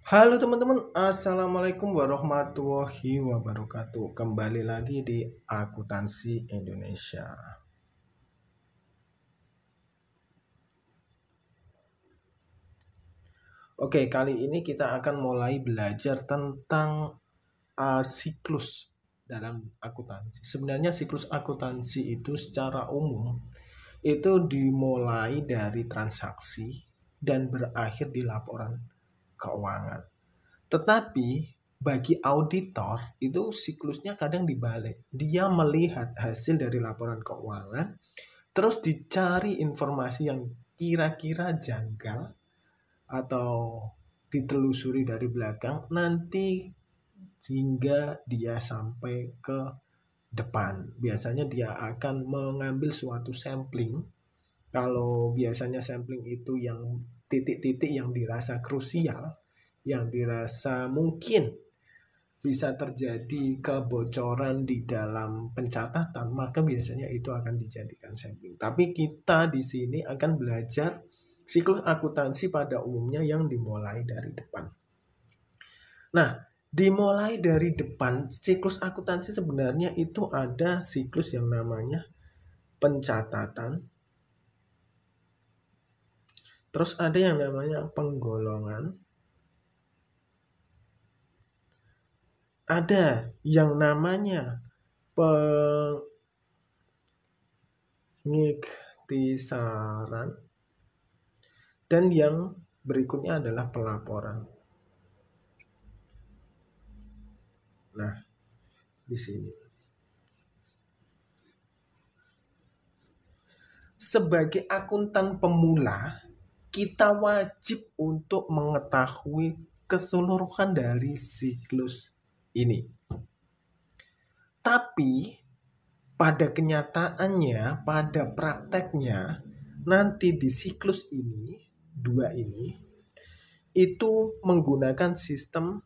Halo teman-teman, Assalamualaikum warahmatullahi wabarakatuh. Kembali lagi di Akuntansi Indonesia. Oke, kali ini kita akan mulai belajar tentang siklus dalam akuntansi. Sebenarnya siklus akuntansi itu secara umum itu dimulai dari transaksi dan berakhir di laporan keuangan. Tetapi bagi auditor itu siklusnya kadang dibalik. Dia melihat hasil dari laporan keuangan, terus dicari informasi yang kira-kira janggal atau ditelusuri dari belakang nanti hingga dia sampai ke depan. Biasanya dia akan mengambil suatu sampling. Kalau biasanya sampling itu yang titik-titik yang dirasa krusial, yang dirasa mungkin bisa terjadi kebocoran di dalam pencatatan, maka biasanya itu akan dijadikan sampling. Tapi kita di sini akan belajar siklus akuntansi pada umumnya yang dimulai dari depan. Nah, dimulai dari depan, siklus akuntansi sebenarnya itu ada siklus yang namanya pencatatan, terus ada yang namanya penggolongan, ada yang namanya pengiktisaran, dan yang berikutnya adalah pelaporan. Nah, di sini sebagai akuntan pemula, kita wajib untuk mengetahui keseluruhan dari siklus ini. Tapi pada kenyataannya, pada prakteknya, nanti di siklus ini, dua ini, itu menggunakan sistem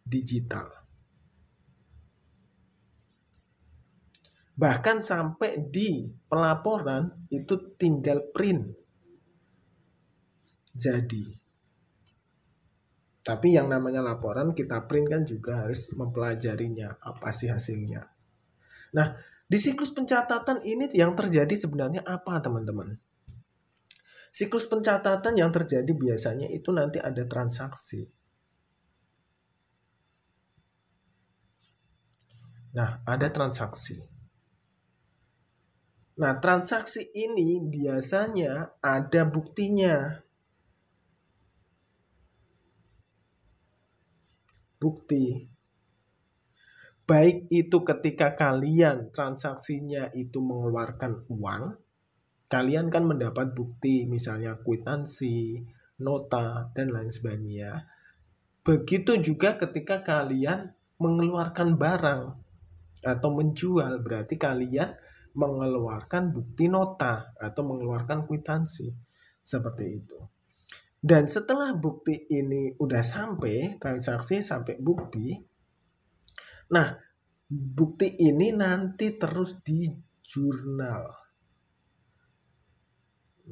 digital. Bahkan sampai di pelaporan itu tinggal print. Jadi, tapi yang namanya laporan kita print kan juga harus mempelajarinya, apa sih hasilnya. Nah, di siklus pencatatan ini yang terjadi sebenarnya apa, teman-teman? Siklus pencatatan yang terjadi biasanya itu nanti ada transaksi. Nah, ada transaksi. Nah, transaksi ini biasanya ada buktinya. Bukti. Baik itu ketika kalian transaksinya itu mengeluarkan uang, kalian kan mendapat bukti misalnya kwitansi, nota, dan lain sebagainya. Begitu juga ketika kalian mengeluarkan barang atau menjual, berarti kalian mengeluarkan bukti nota atau mengeluarkan kwitansi. Seperti itu. Dan setelah bukti ini udah sampai, transaksi sampai bukti, nah bukti ini nanti terus di jurnal.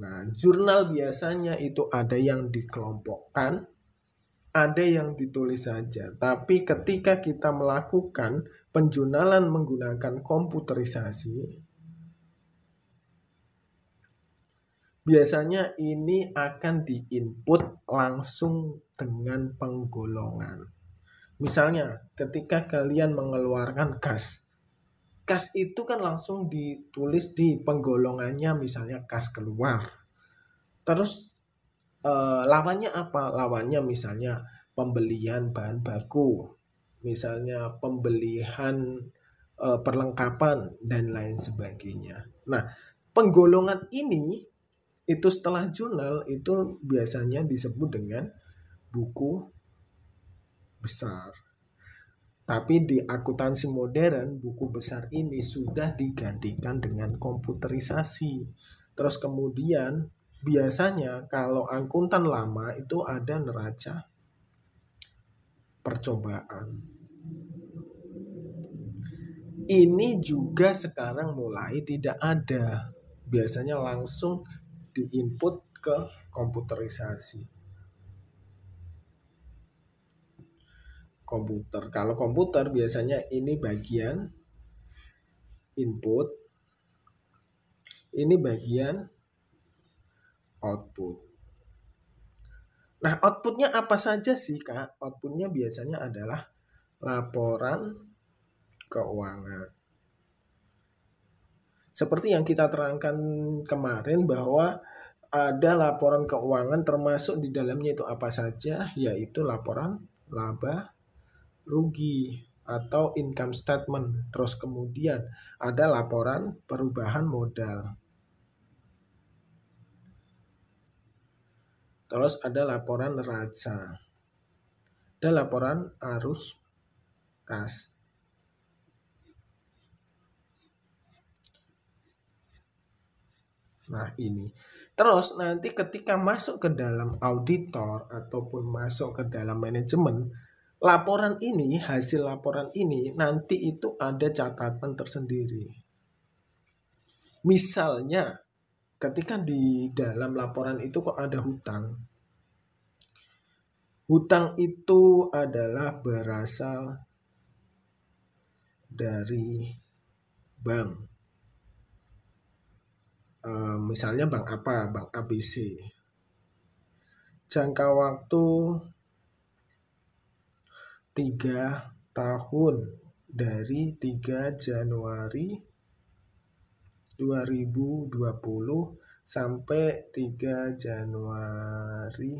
Nah, jurnal biasanya itu ada yang dikelompokkan, ada yang ditulis saja. Tapi ketika kita melakukan penjurnalan menggunakan komputerisasi, biasanya ini akan diinput langsung dengan penggolongan. Misalnya, ketika kalian mengeluarkan gas, kas itu kan langsung ditulis di penggolongannya, misalnya kas keluar. Terus lawannya apa? Lawannya misalnya pembelian bahan baku, misalnya pembelian perlengkapan dan lain sebagainya. Nah, penggolongan ini itu setelah jurnal itu biasanya disebut dengan buku besar. Tapi di akuntansi modern, buku besar ini sudah digantikan dengan komputerisasi. Terus kemudian biasanya kalau akuntan lama itu ada neraca percobaan. Ini juga sekarang mulai tidak ada. Biasanya langsung diinput ke komputerisasi. komputer. Kalau komputer biasanya ini bagian input, ini bagian output. Nah, outputnya apa saja sih, Kak? Outputnya biasanya adalah laporan keuangan. Seperti yang kita terangkan kemarin bahwa ada laporan keuangan termasuk di dalamnya itu apa saja, yaitu laporan laba rugi atau income statement. Terus kemudian ada laporan perubahan modal. Terus ada laporan neraca. Ada laporan arus kas. Nah ini. Terus nanti ketika masuk ke dalam auditor ataupun masuk ke dalam manajemen, laporan ini, hasil laporan ini nanti itu ada catatan tersendiri. Misalnya ketika di dalam laporan itu kok ada hutang. Hutang itu adalah berasal dari bank. Misalnya bank apa? Bank ABC. Jangka waktu 3 tahun dari 3 Januari 2020 sampai 3 Januari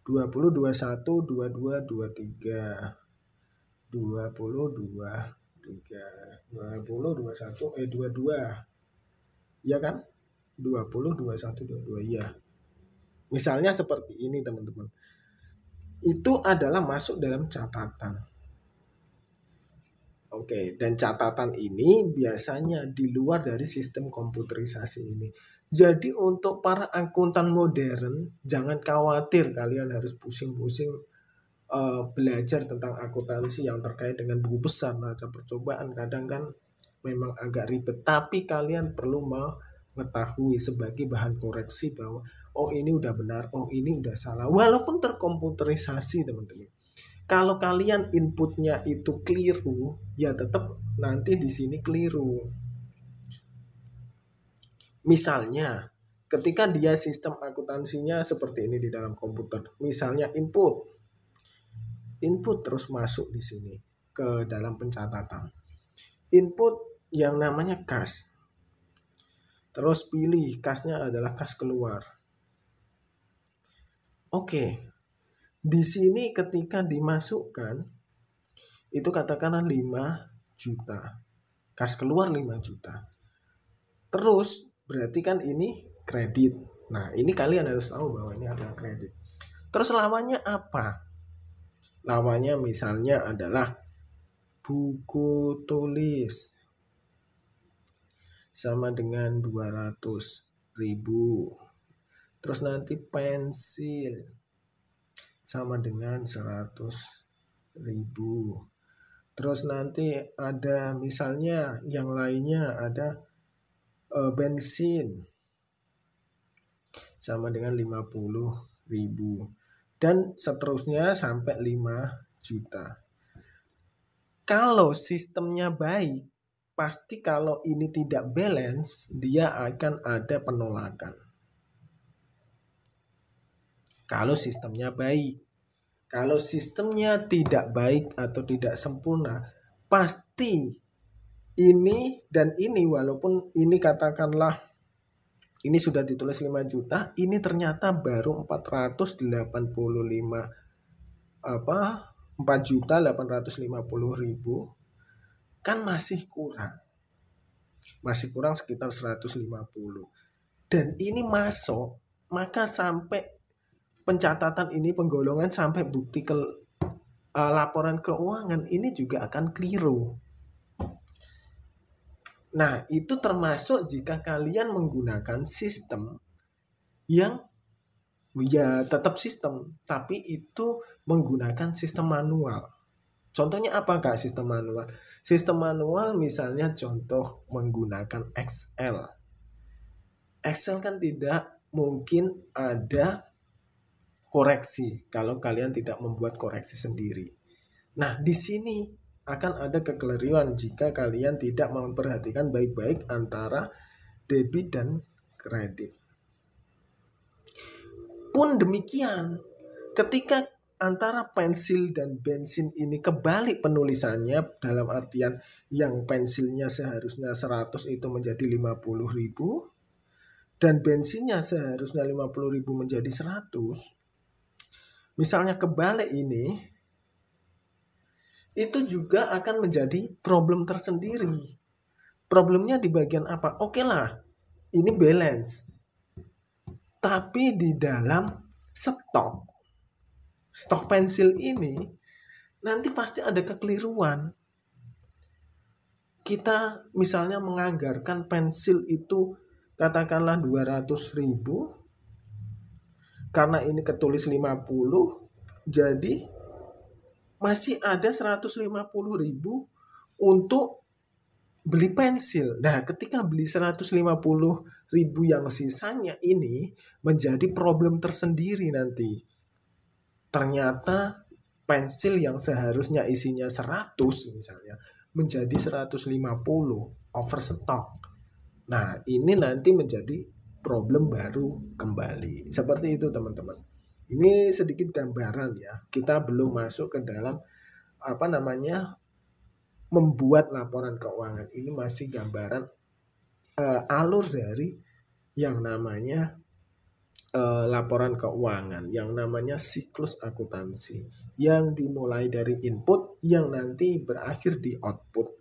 2021, 22, 23, 20, 23, 20, 21, 22. Ya kan? 20, 21, 22, ya. Misalnya seperti ini teman-teman. Itu adalah masuk dalam catatan. Oke, dan catatan ini biasanya di luar dari sistem komputerisasi ini. Jadi untuk para akuntan modern, jangan khawatir kalian harus pusing-pusing belajar tentang akuntansi yang terkait dengan buku besar, neraca percobaan. Kadang kan memang agak ribet, tapi kalian perlu mengetahui sebagai bahan koreksi bahwa oh ini udah benar, oh ini udah salah. Walaupun terkomputerisasi teman-teman. Kalau kalian inputnya itu keliru, ya tetap nanti di sini keliru. Misalnya, ketika dia sistem akuntansinya seperti ini di dalam komputer, misalnya input terus masuk di sini ke dalam pencatatan. Input yang namanya kas. Terus pilih kasnya adalah kas keluar. Oke. Di sini ketika dimasukkan itu katakanlah 5 juta. Kas keluar 5 juta. Terus berarti kan ini kredit. Nah, ini kalian harus tahu bahwa ini adalah kredit. Terus lawannya apa? Lawannya misalnya adalah buku tulis sama dengan 200.000. Terus nanti pensil sama dengan 100.000. Terus nanti ada misalnya yang lainnya ada bensin sama dengan 50.000. Dan seterusnya sampai 5 juta. Kalau sistemnya baik, pasti kalau ini tidak balance, dia akan ada penolakan. Kalau sistemnya baik. Kalau sistemnya tidak baik atau tidak sempurna, pasti ini dan ini, walaupun ini katakanlah ini sudah ditulis 5 juta, ini ternyata baru 485 4.850.000, kan masih kurang. Masih kurang sekitar 150. Dan ini masuk, maka sampai pencatatan ini penggolongan sampai bukti laporan keuangan ini juga akan keliru. Nah, itu termasuk jika kalian menggunakan sistem yang ya tetap sistem, tapi itu menggunakan sistem manual. Contohnya apa Kak sistem manual? Sistem manual misalnya contoh menggunakan Excel. Excel kan tidak mungkin ada koreksi kalau kalian tidak membuat koreksi sendiri. Nah, di sini akan ada kekeliruan jika kalian tidak memperhatikan baik-baik antara debit dan kredit. Pun demikian, ketika antara pensil dan bensin ini kebalik penulisannya, dalam artian yang pensilnya seharusnya 100 itu menjadi 50.000 dan bensinnya seharusnya 50.000 menjadi 100. Misalnya kebalik ini, itu juga akan menjadi problem tersendiri. Problemnya di bagian apa? Oke lah, ini balance. Tapi di dalam stok pensil ini nanti pasti ada kekeliruan. Kita misalnya menganggarkan pensil itu katakanlah 200.000, karena ini ketulis 50, jadi masih ada 150.000 untuk beli pensil. Nah, ketika beli 150.000 yang sisanya ini menjadi problem tersendiri nanti. Ternyata pensil yang seharusnya isinya 100 misalnya menjadi 150, overstock. Nah, ini nanti menjadi problem baru kembali. Seperti itu teman-teman. Ini sedikit gambaran ya. Kita belum masuk ke dalam membuat laporan keuangan. Ini masih gambaran alur dari yang namanya laporan keuangan, yang namanya siklus akuntansi, yang dimulai dari input yang nanti berakhir di output.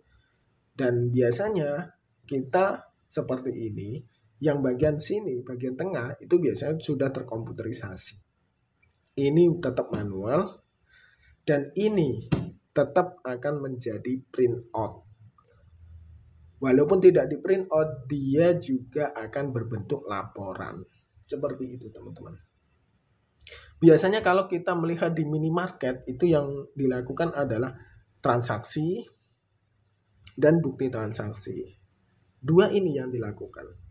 Dan biasanya kita seperti ini, yang bagian sini, bagian tengah itu biasanya sudah terkomputerisasi. Ini tetap manual dan ini tetap akan menjadi print out. Walaupun tidak di print out, dia juga akan berbentuk laporan. Seperti itu teman-teman. Biasanya kalau kita melihat di minimarket, itu yang dilakukan adalah transaksi dan bukti transaksi. Dua ini yang dilakukan.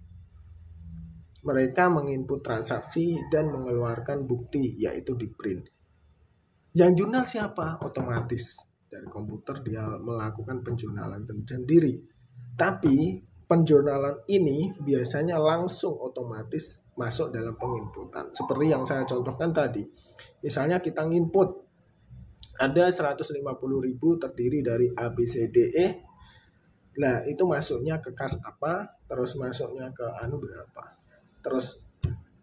Mereka menginput transaksi dan mengeluarkan bukti, yaitu di print. Yang jurnal siapa? Otomatis dari komputer dia melakukan penjurnalan sendiri. Tapi penjurnalan ini biasanya langsung otomatis masuk dalam penginputan. Seperti yang saya contohkan tadi. Misalnya kita nginput ada 150.000 terdiri dari A, B, C, D, E. Nah, itu masuknya ke kas apa, terus masuknya ke berapa. Terus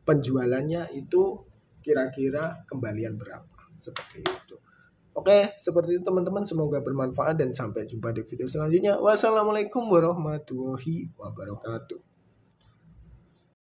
penjualannya itu kira-kira kembalian berapa. Seperti itu. Oke, seperti itu teman-teman. Semoga bermanfaat dan sampai jumpa di video selanjutnya. Wassalamualaikum warahmatullahi wabarakatuh.